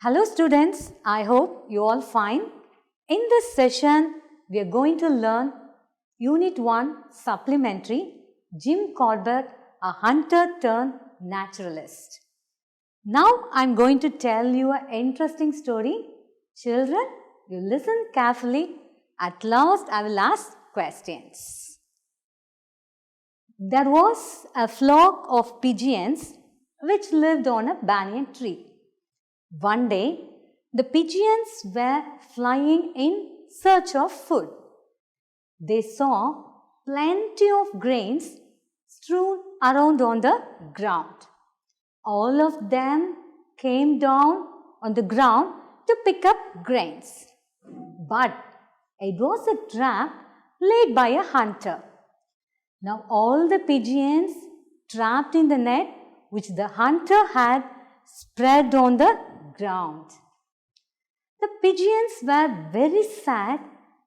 Hello students, I hope you all fine. In this session, we are going to learn Unit 1 Supplementary, Jim Corbett, A Hunter Turned Naturalist. Now I am going to tell you an interesting story. Children, you listen carefully. At last I will ask questions. There was a flock of pigeons which lived on a banyan tree. One day, the pigeons were flying in search of food. They saw plenty of grains strewn around on the ground. All of them came down on the ground to pick up grains. But it was a trap laid by a hunter. Now all the pigeons trapped in the net which the hunter had spread on the ground. The pigeons were very sad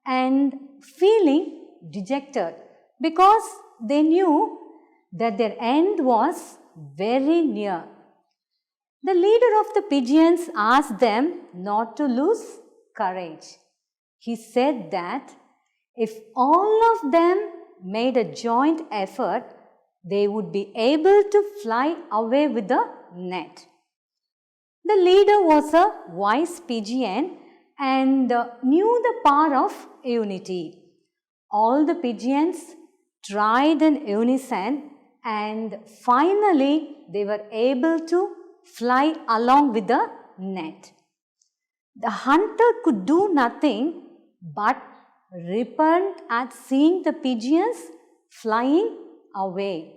and feeling dejected because they knew that their end was very near. The leader of the pigeons asked them not to lose courage. He said that if all of them made a joint effort, they would be able to fly away with the net. The leader was a wise pigeon and knew the power of unity. All the pigeons tried in unison and finally they were able to fly along with the net. The hunter could do nothing but repent at seeing the pigeons flying away.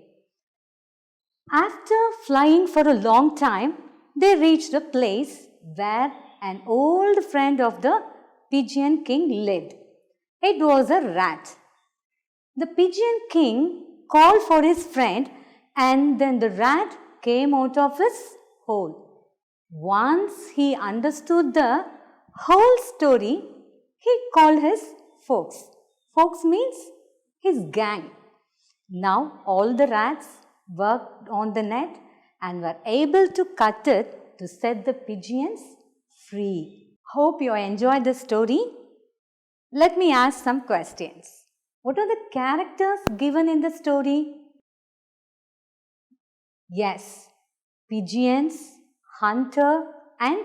After flying for a long time, they reached a place where an old friend of the pigeon king lived. It was a rat. The pigeon king called for his friend and then the rat came out of his hole. Once he understood the whole story, he called his folks. Folks means his gang. Now all the rats worked on the net and were able to cut it to set the pigeons free. Hope you enjoyed the story. Let me ask some questions. What are the characters given in the story? Yes, pigeons, hunter and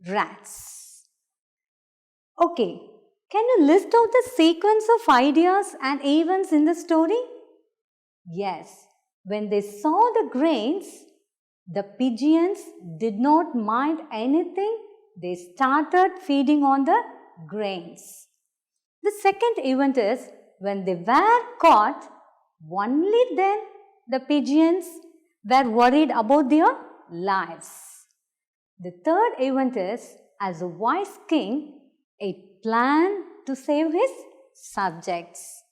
rats. Okay, can you list out the sequence of ideas and events in the story? Yes. When they saw the grains, the pigeons did not mind anything. They started feeding on the grains. The second event is when they were caught, only then the pigeons were worried about their lives. The third event is as a wise king, a plan to save his subjects.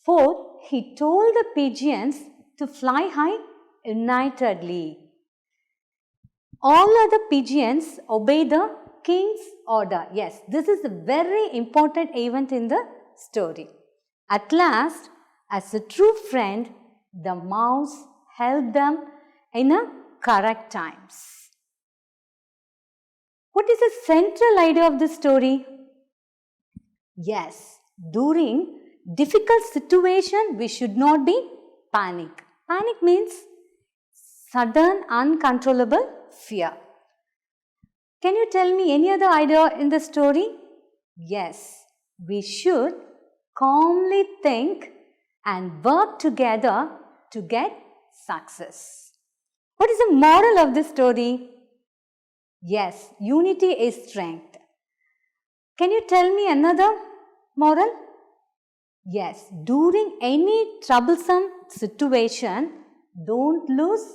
Fourth, he told the pigeons to fly high unitedly. All other pigeons obey the king's order. Yes, this is a very important event in the story. At last, as a true friend, the mouse helped them in a correct times. What is the central idea of the story? Yes, during difficult situation, we should not be panic. Panic means sudden uncontrollable fear. Can you tell me any other idea in the story? Yes, we should calmly think and work together to get success. What is the moral of this story? Yes, unity is strength. Can you tell me another moral? Yes, during any troublesome situation, don't lose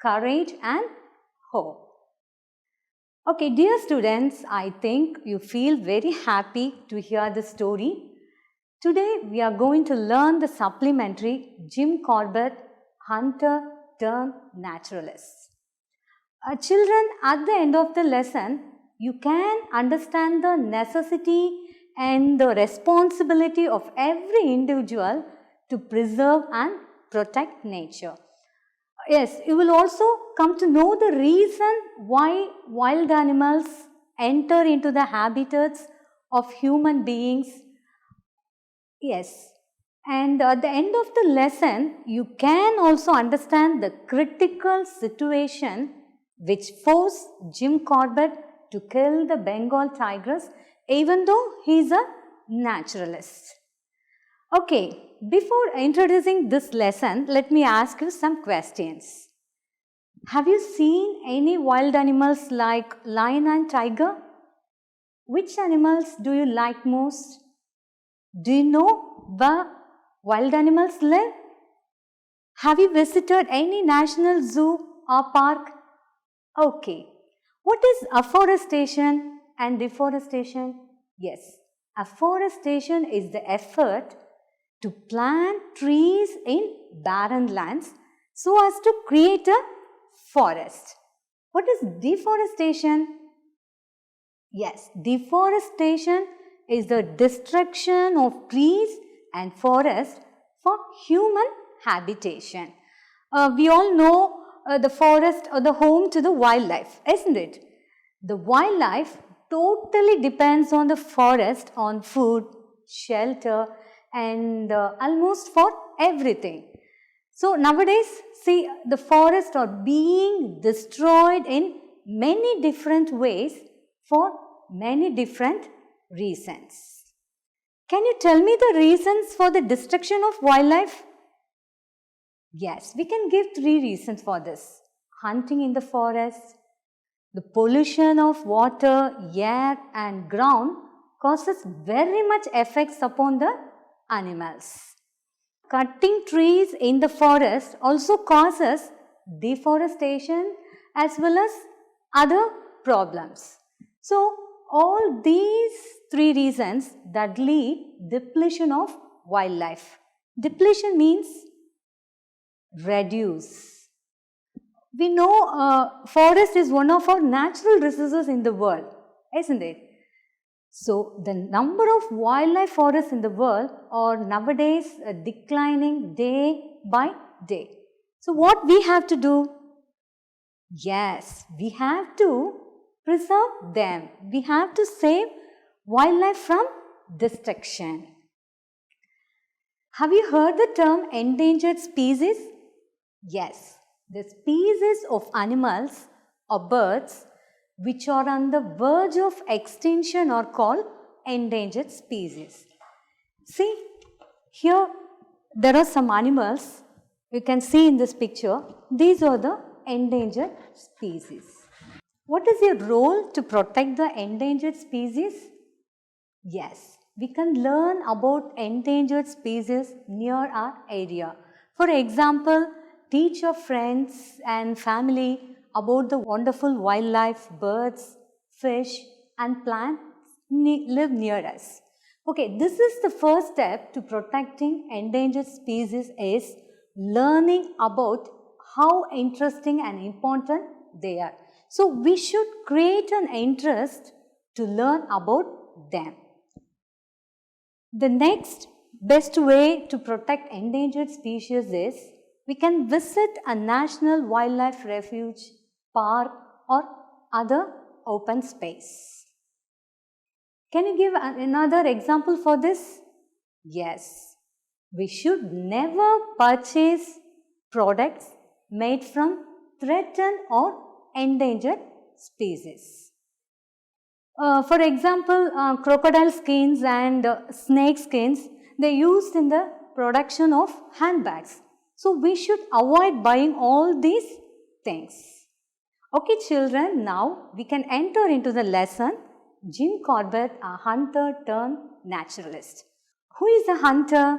courage and hope. Okay, dear students, I think you feel very happy to hear the story. Today, we are going to learn the supplementary Jim Corbett, Hunter Turned Naturalist. Children, at the end of the lesson, you can understand the necessity and the responsibility of every individual to preserve and protect nature. Yes, you will also come to know the reason why wild animals enter into the habitats of human beings. Yes, and at the end of the lesson, you can also understand the critical situation which forced Jim Corbett to kill the Bengal tigress even though he is a naturalist. Okay, before introducing this lesson, let me ask you some questions. Have you seen any wild animals like lion and tiger? Which animals do you like most? Do you know where wild animals live? Have you visited any national zoo or park? Okay. What is afforestation and deforestation? Yes, afforestation is the effort to plant trees in barren lands so as to create a forest. What is deforestation? Yes, deforestation is the destruction of trees and forests for human habitation. We all know the forest or the home to the wildlife, isn't it? The wildlife totally depends on the forest on food, shelter, and almost for everything. So nowadays, see, the forests are being destroyed in many different ways for many different reasons. Can you tell me the reasons for the destruction of wildlife? Yes, we can give 3 reasons for this. Hunting in the forest, the pollution of water, air and ground causes very much effects upon the animals. Cutting trees in the forest also causes deforestation as well as other problems. So, all these 3 reasons that lead depletion of wildlife. Depletion means reduce. We know forest is one of our natural resources in the world, isn't it? So, the number of wildlife forests in the world are nowadays declining day by day. So, what we have to do? Yes, we have to preserve them. We have to save wildlife from destruction. Have you heard the term endangered species? Yes, the species of animals or birds which are on the verge of extinction are called endangered species. See, here there are some animals you can see in this picture. These are the endangered species. What is your role to protect the endangered species? Yes, we can learn about endangered species near our area. For example, teach your friends and family about the wonderful wildlife, birds, fish and plants live near us. Okay, this is the first step to protecting endangered species is learning about how interesting and important they are. So, we should create an interest to learn about them. The next best way to protect endangered species is we can visit a national wildlife refuge, park or other open space. Can you give another example for this? Yes, we should never purchase products made from threatened or endangered species. For example, crocodile skins and snake skins, they are used in the production of handbags. So, we should avoid buying all these things. Okay children, now we can enter into the lesson Jim Corbett, a hunter turned naturalist. Who is a hunter?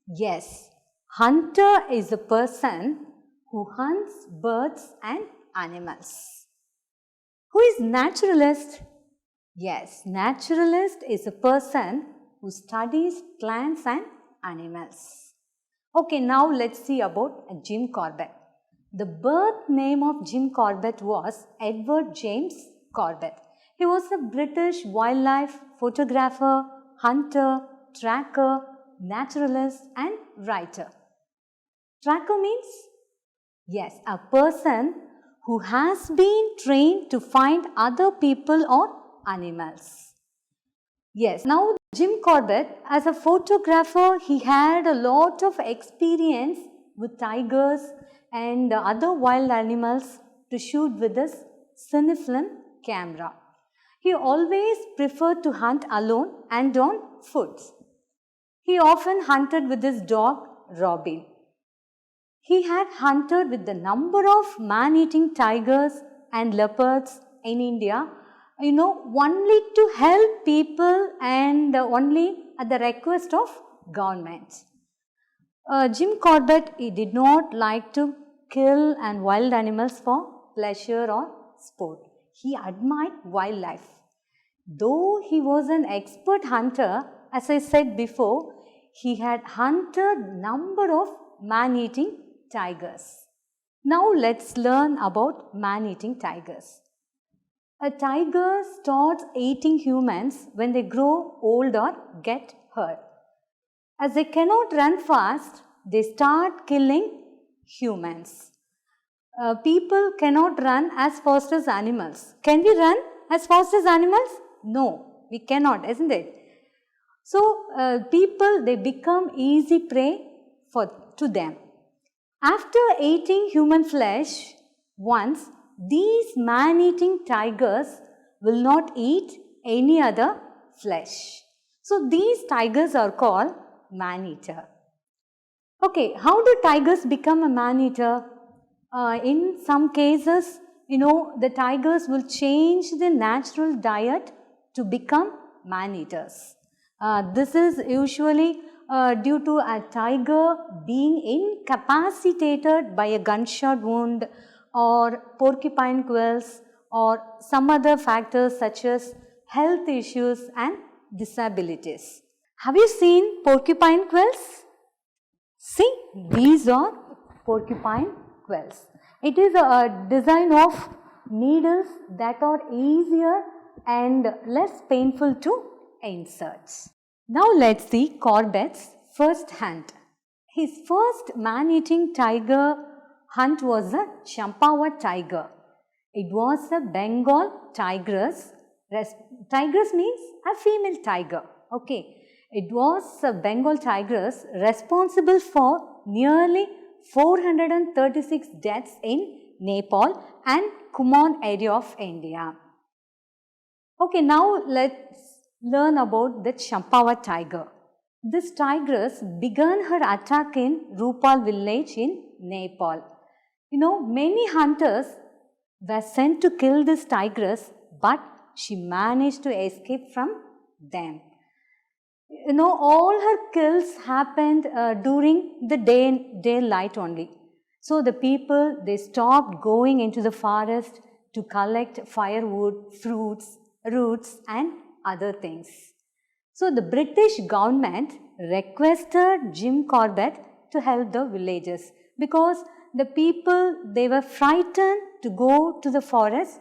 Yes, hunter is a person who hunts birds and animals. Who is naturalist? Yes, naturalist is a person who studies plants and animals. Okay, now let's see about Jim Corbett. The birth name of Jim Corbett was Edward James Corbett. He was a British wildlife photographer, hunter, tracker, naturalist and writer. Tracker means Yes, a person who has been trained to find other people or animals. Yes, now Jim Corbett, as a photographer, he had a lot of experience with tigers and other wild animals to shoot with his cinefilm camera. He always preferred to hunt alone and on foot. He often hunted with his dog Robin. He had hunted with the number of man-eating tigers and leopards in India, only to help people and only at the request of government. Jim Corbett, he did not like to kill and wild animals for pleasure or sport. He admired wildlife. Though he was an expert hunter, as I said before, he had hunted number of man-eating tigers. Now let's learn about man-eating tigers. A tiger starts eating humans when they grow old or get hurt. As they cannot run fast, they start killing humans. People cannot run as fast as animals. Can we run as fast as animals? No, we cannot, isn't it? So, people, they become easy prey to them. After eating human flesh once, these man-eating tigers will not eat any other flesh. So, these tigers are called man-eater. Okay, how do tigers become a man-eater? In some cases, the tigers will change their natural diet to become man-eaters. This is usually due to a tiger being incapacitated by a gunshot wound or porcupine quills or some other factors such as health issues and disabilities. Have you seen porcupine quills? See, these are porcupine quills. It is a design of needles that are easier and less painful to insert. Now let's see Corbett's first hunt. His first man-eating tiger hunt was a Champawat tiger. It was a Bengal tigress. Tigress means a female tiger. Okay. It was a Bengal tigress responsible for nearly 436 deaths in Nepal and Kumaon area of India. Okay, now let's learn about the Champawat tiger. This tigress began her attack in Rupal village in Nepal. Many hunters were sent to kill this tigress, but she managed to escape from them. All her kills happened during the daylight only. So the people, they stopped going into the forest to collect firewood, fruits, roots and other things. So the British government requested Jim Corbett to help the villagers because the people, they were frightened to go to the forest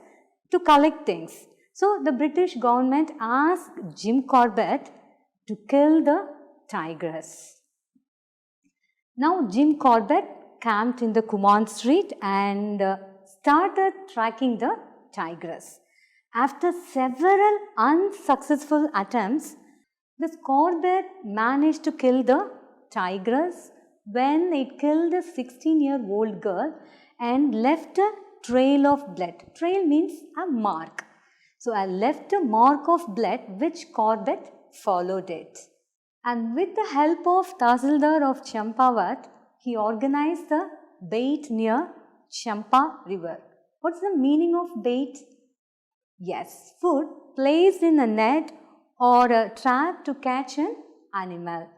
to collect things. So the British government asked Jim Corbett to kill the tigress. Now Jim Corbett camped in the Kumaon street and started tracking the tigress. After several unsuccessful attempts, this Corbett managed to kill the tigress when it killed a 16-year-old girl and left a trail of blood. Trail means a mark. So I left a mark of blood which Corbett followed it. And with the help of Tahsildar of Champawat, he organized the bait near Champa river. What's the meaning of bait? Yes, food placed in a net or a trap to catch an animal.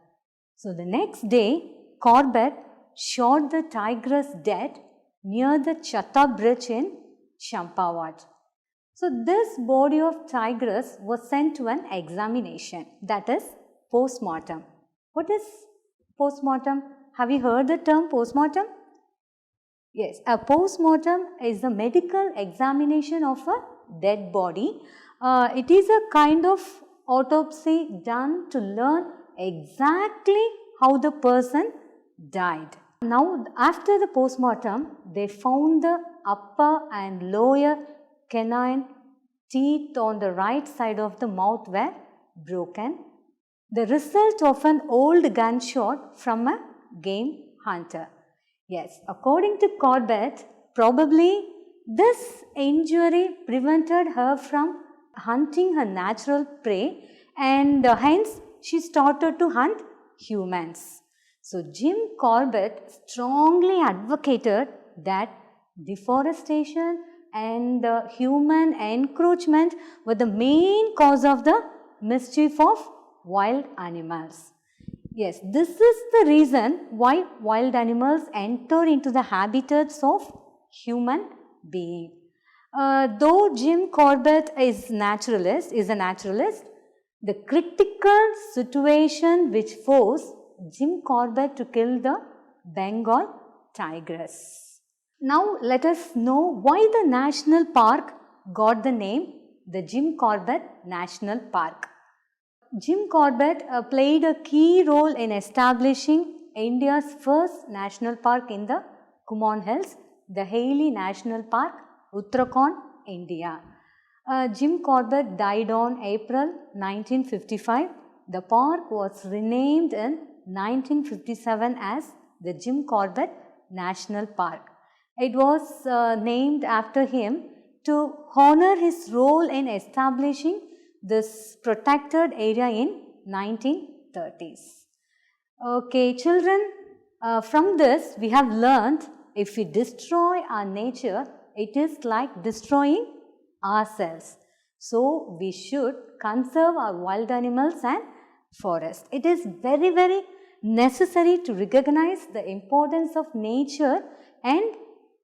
So the next day, Corbett shot the tigress dead near the Chatta bridge in Champawat. So this body of tigress was sent to an examination, that is post-mortem. What is post-mortem? Have you heard the term post-mortem? Yes, a post-mortem is the medical examination of a dead body. It is a kind of autopsy done to learn exactly how the person died. Now, after the postmortem, they found the upper and lower canine teeth on the right side of the mouth were broken, the result of an old gunshot from a game hunter. Yes, according to Corbett, probably this injury prevented her from hunting her natural prey, and hence she started to hunt humans. So, Jim Corbett strongly advocated that deforestation and human encroachment were the main cause of the mischief of wild animals. Yes, this is the reason why wild animals enter into the habitats of human beings. Though Jim Corbett is a naturalist, the critical situation which forced Jim Corbett to kill the Bengal tigress. Now let us know why the national park got the name the Jim Corbett National Park. Jim Corbett played a key role in establishing India's first national park in the Kumaon Hills, the Haley National Park, Uttarakhand, India. Jim Corbett died on April 1955. The park was renamed in 1957 as the Jim Corbett National Park. It was named after him to honor his role in establishing this protected area in 1930s. Okay, children, from this we have learned if we destroy our nature, it is like destroying ourselves. So, we should conserve our wild animals and forest. It is very, very necessary to recognize the importance of nature and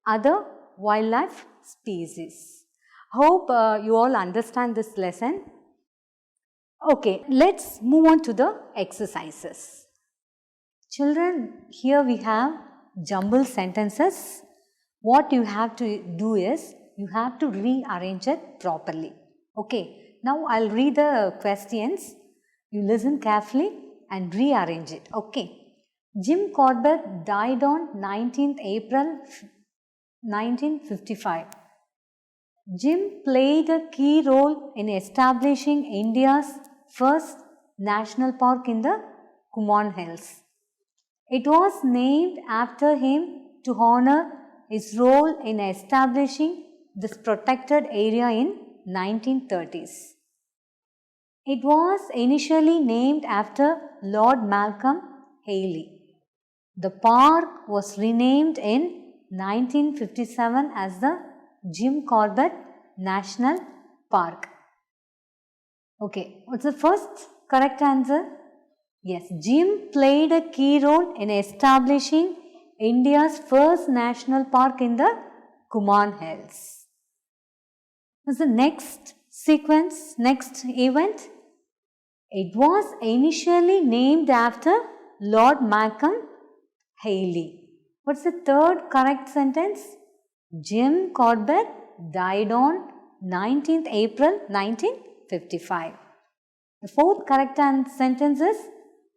other wildlife species. Hope you all understand this lesson. Okay, let's move on to the exercises. Children, here we have jumbled sentences. What you have to do is, you have to rearrange it properly. Okay, now I'll read the questions. You listen carefully and rearrange it. Okay. Jim Corbett died on 19th April 1955. Jim played a key role in establishing India's first national park in the Kumaon Hills. It was named after him to honor his role in establishing this protected area in 1930s. It was initially named after Lord Malcolm Haley. The park was renamed in 1957 as the Jim Corbett National Park. Okay, what's the first correct answer? Yes, Jim played a key role in establishing India's first national park in the Kumaon Hills. What's the next sequence, next event? It was initially named after Lord Malcolm Haley. What's the third correct sentence? Jim Corbett died on 19th April 1955. The fourth correct sentence is,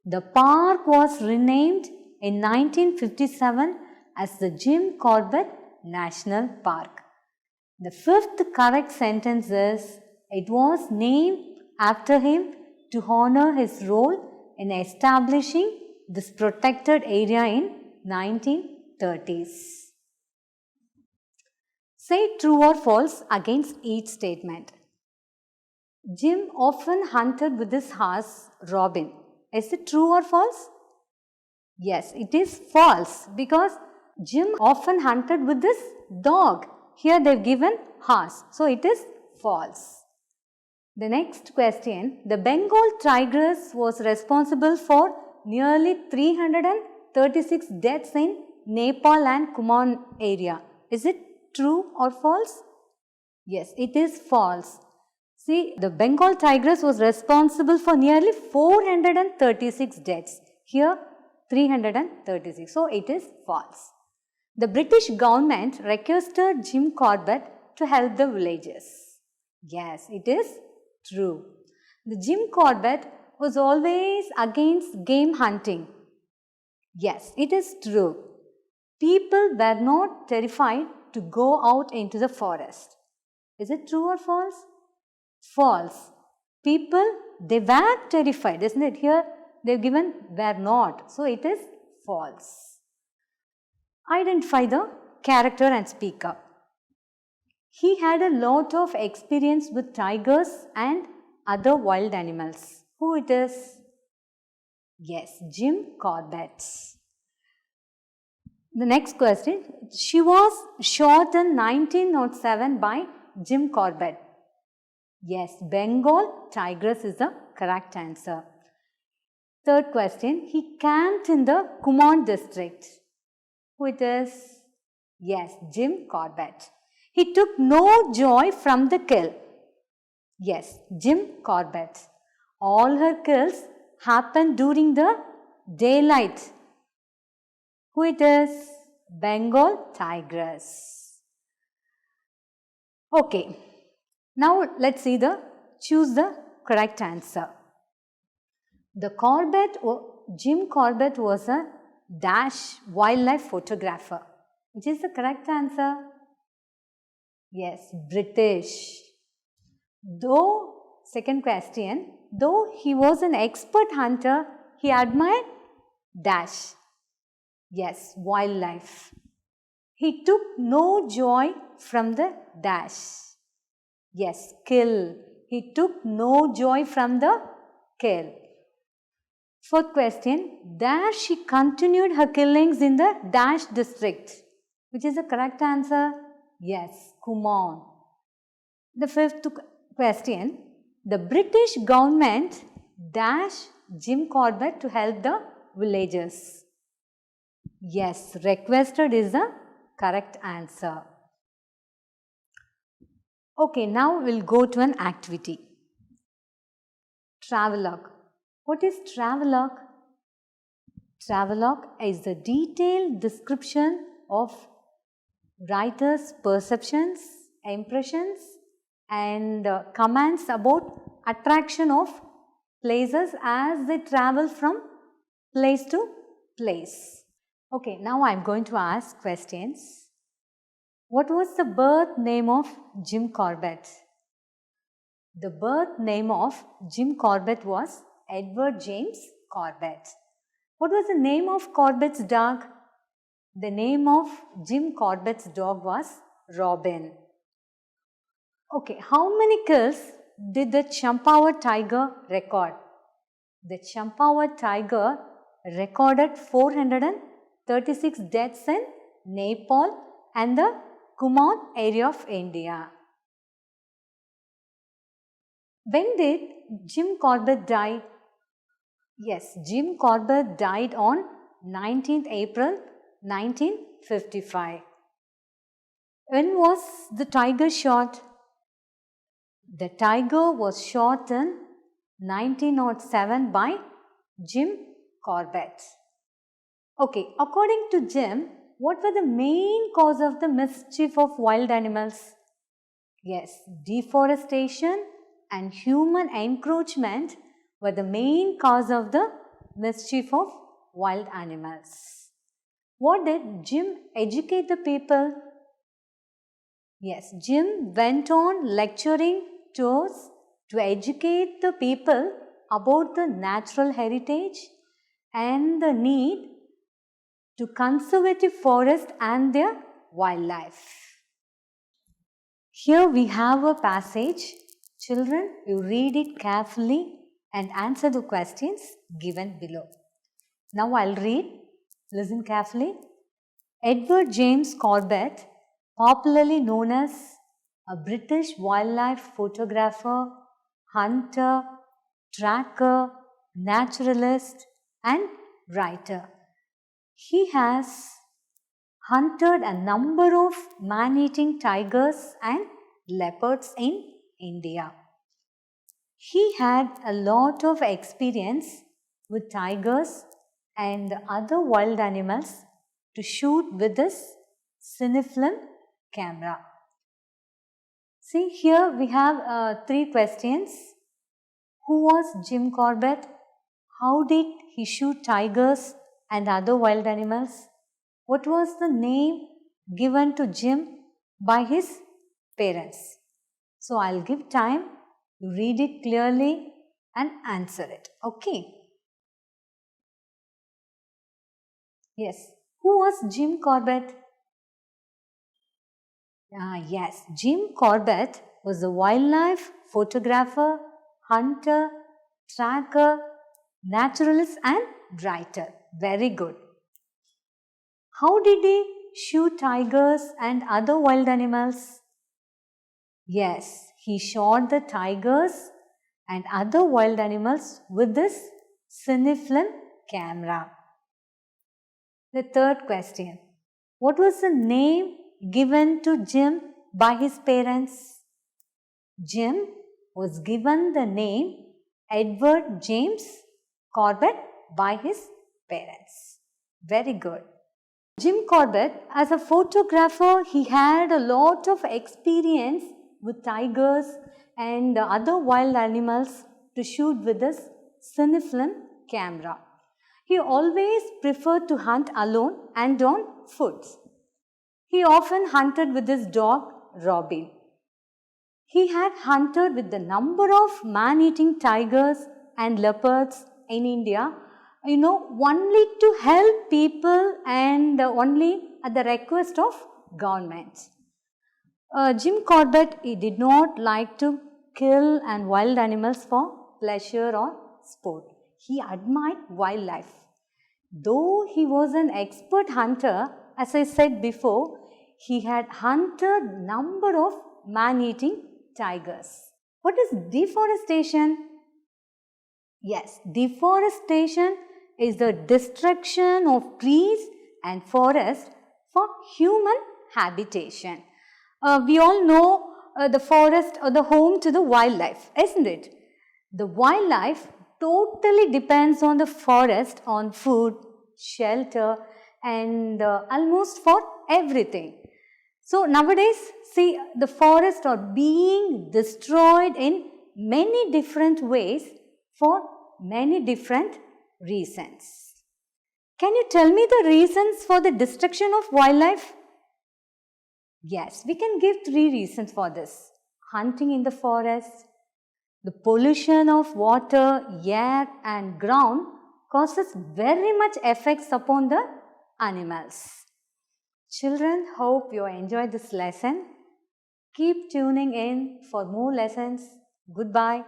the park was renamed in 1957 as the Jim Corbett National Park. The fifth correct sentence is, it was named after him to honor his role in establishing this protected area in 1930s. Say true or false against each statement. Jim often hunted with his horse Robin. Is it true or false? Yes, it is false because Jim often hunted with his dog. Here they have given horse. So, it is false. The next question, the Bengal tigress was responsible for nearly 336 deaths in Nepal and Kumaon area. Is it true or false? Yes, it is false. See, the Bengal tigress was responsible for nearly 436 deaths. Here 336. So, it is false. The British government requested Jim Corbett to help the villagers. Yes, it is true. The Jim Corbett was always against game hunting. Yes, it is true. people were not terrified to go out into the forest. Is it true or false? False. People, they were terrified, isn't it? Here they've given were not. So it is false. Identify the character and speaker. He had a lot of experience with tigers and other wild animals. Who it is? Yes, Jim Corbett. The next question. She was shot in 1907 by Jim Corbett. Yes, Bengal tigress is the correct answer. Third question. He camped in the Kumon district. Who it is? Yes, Jim Corbett. He took no joy from the kill. Yes, Jim Corbett. All her kills happened during the daylight. Who it is? Bengal tigress. Okay. Now let's see choose the correct answer. Jim Corbett was a dash wildlife photographer. Which is the correct answer? Yes, British. Second question, though he was an expert hunter, he admired dash. Yes, wildlife. He took no joy from the dash. Yes, kill. He took no joy from the kill. Fourth question, there she continued her killings in the dash district. Which is the correct answer? Yes, Kumon. The fifth question, the British government dashed Jim Corbett to help the villagers. Yes, requested is the correct answer. Okay, now we'll go to an activity. Travelogue. What is travelogue? Travelogue is the detailed description of writer's perceptions, impressions and comments about attraction of places as they travel from place to place. Okay, now I am going to ask questions. What was the birth name of Jim Corbett? The birth name of Jim Corbett was Edward James Corbett. What was the name of Corbett's dog? The name of Jim Corbett's dog was Robin. Okay, how many kills did the Champawat tiger record? The Champawat tiger recorded 436 deaths in Nepal and the Kumon area of India. When did Jim Corbett die? Yes, Jim Corbett died on 19th April 1955. When was the tiger shot? The tiger was shot in 1907 by Jim Corbett. Okay, according to Jim, what were the main cause of the mischief of wild animals? Yes, deforestation and human encroachment were the main cause of the mischief of wild animals. What did Jim educate the people? Yes, Jim went on lecturing tours to educate the people about the natural heritage and the need to conserve forest and their wildlife. Here we have a passage. Children, you read it carefully and answer the questions given below. Now I'll read. Listen carefully. Edward James Corbett, popularly known as a British wildlife photographer, hunter, tracker, naturalist and writer. He has hunted a number of man-eating tigers and leopards in India. He had a lot of experience with tigers and other wild animals to shoot with his cinefilm camera. See, here we have 3 questions. Who was Jim Corbett? How did he shoot tigers and other wild animals? What was the name given to Jim by his parents? So I'll give time to read it clearly and answer it. Okay. Yes. Who was Jim Corbett? Yes, Jim Corbett was a wildlife photographer, hunter, tracker, naturalist and writer. Very good. How did he shoot tigers and other wild animals? Yes, he shot the tigers and other wild animals with this cinefilm camera. The third question. What was the name given to Jim by his parents? Jim was given the name Edward James Corbett by his parents. Very good. Jim Corbett, as a photographer, he had a lot of experience with tigers and other wild animals to shoot with his cinefilm camera. He always preferred to hunt alone and on foot. He often hunted with his dog Robin. He had hunted with the number of man-eating tigers and leopards in India, only to help people and only at the request of government. Jim Corbett, he did not like to kill and wild animals for pleasure or sport. He admired wildlife. Though he was an expert hunter, as I said before, he had hunted number of man-eating tigers. What is deforestation? Yes, deforestation is the destruction of trees and forests for human habitation. We all know the forest or the home to the wildlife, isn't it? The wildlife totally depends on the forest on food, shelter and almost for everything. So nowadays, see, the forests are being destroyed in many different ways for many different reasons. Can you tell me the reasons for the destruction of wildlife? Yes, we can give 3 reasons for this. Hunting in the forest, the pollution of water, air and ground causes very much effects upon the animals. Children, hope you enjoyed this lesson. Keep tuning in for more lessons. Goodbye.